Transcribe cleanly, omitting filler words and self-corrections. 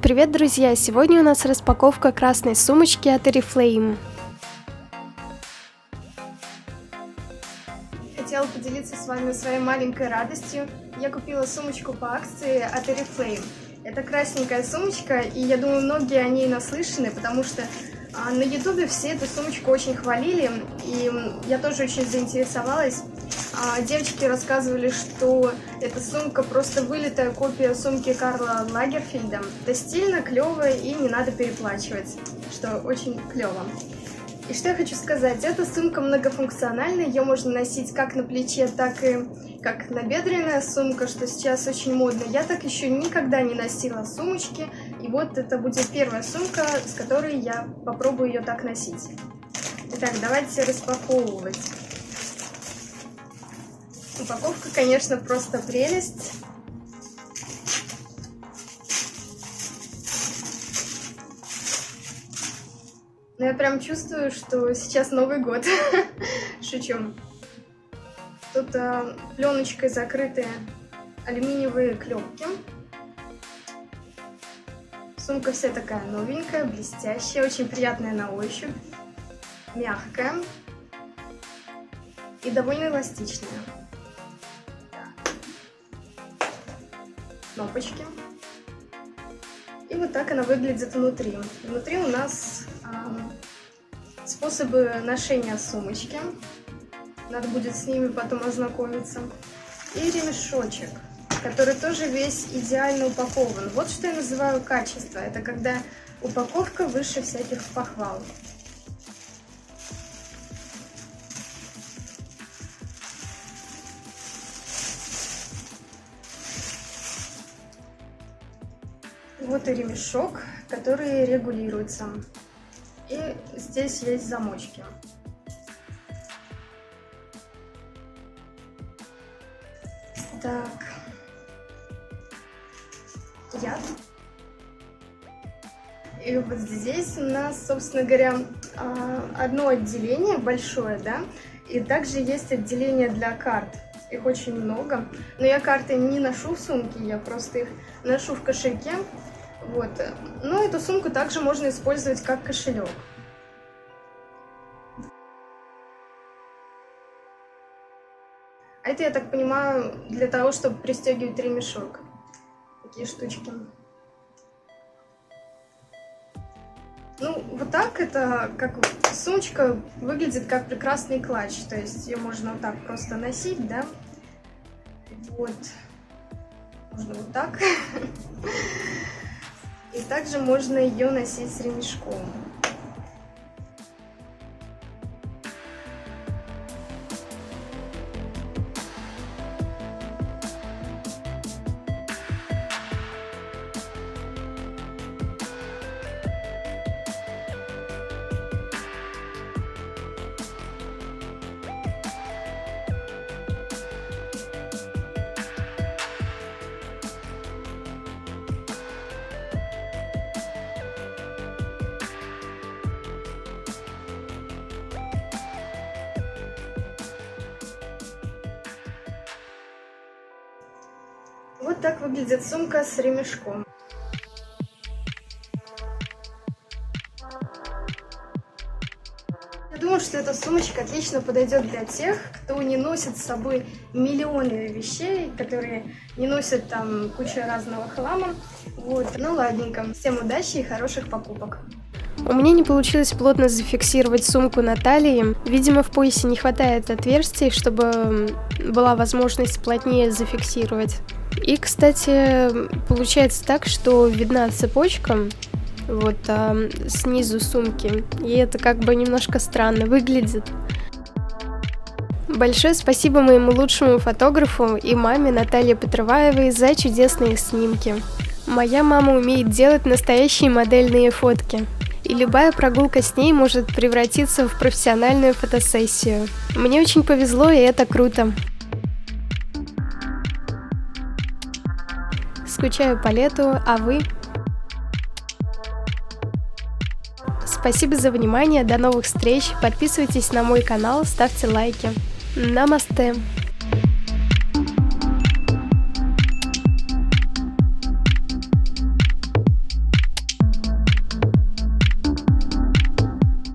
Привет, друзья! Сегодня у нас распаковка красной сумочки от Oriflame. Хотела поделиться с вами своей маленькой радостью. Я купила сумочку по акции от Oriflame. Это красненькая сумочка, и я думаю, многие о ней наслышаны, потому что на ютубе все эту сумочку очень хвалили, и я тоже очень заинтересовалась. Девочки рассказывали, что эта сумка просто вылитая копия сумки Карла Лагерфельда. Это стильно, клево и не надо переплачивать, что очень клево. И что я хочу сказать, эта сумка многофункциональная, ее можно носить как на плече, так и как набедренная сумка, что сейчас очень модно. Я так еще никогда не носила сумочки, и вот это будет первая сумка, с которой я попробую ее так носить. Итак, давайте распаковывать. Упаковка, конечно, просто прелесть. Но я прям чувствую, что сейчас Новый год. Шучу. Тут пленочкой закрыты алюминиевые клепки. Сумка вся такая новенькая, блестящая, очень приятная на ощупь, мягкая и довольно эластичная. Кнопочки. И вот так она выглядит внутри. Внутри у нас способы ношения сумочки. Надо будет с ними потом ознакомиться. И ремешочек, который тоже весь идеально упакован. Вот что я называю качество. Это когда упаковка выше всяких похвал. Вот и ремешок, который регулируется. И здесь есть замочки. Так. Яд. И вот здесь у нас, собственно говоря, одно отделение большое, да? И также есть отделение для карт. Их очень много. Но я карты не ношу в сумке, я просто их ношу в кошельке. Вот. Но эту сумку также можно использовать как кошелек. А это, я так понимаю, для того, чтобы пристегивать ремешок. Такие штучки. Ну, вот так это, как сумочка, выглядит как прекрасный клатч. То есть ее можно вот так просто носить, да? Вот. Можно вот так. И также можно ее носить с ремешком. Вот так выглядит сумка с ремешком. Я думаю, что эта сумочка отлично подойдет для тех, кто не носит с собой миллионы вещей, которые не носят там кучу разного хлама. Вот. Ну ладненько. Всем удачи и хороших покупок. У меня не получилось плотно зафиксировать сумку на талии. Видимо, в поясе не хватает отверстий, чтобы была возможность плотнее зафиксировать. И, кстати, получается так, что видна цепочка вот снизу сумки. И это как бы немножко странно выглядит. Большое спасибо моему лучшему фотографу и маме Наталье Петроваевой за чудесные снимки. Моя мама умеет делать настоящие модельные фотки. И любая прогулка с ней может превратиться в профессиональную фотосессию. Мне очень повезло, и это круто. Скучаю по лету, а вы? Спасибо за внимание, до новых встреч, подписывайтесь на мой канал, ставьте лайки. Намасте!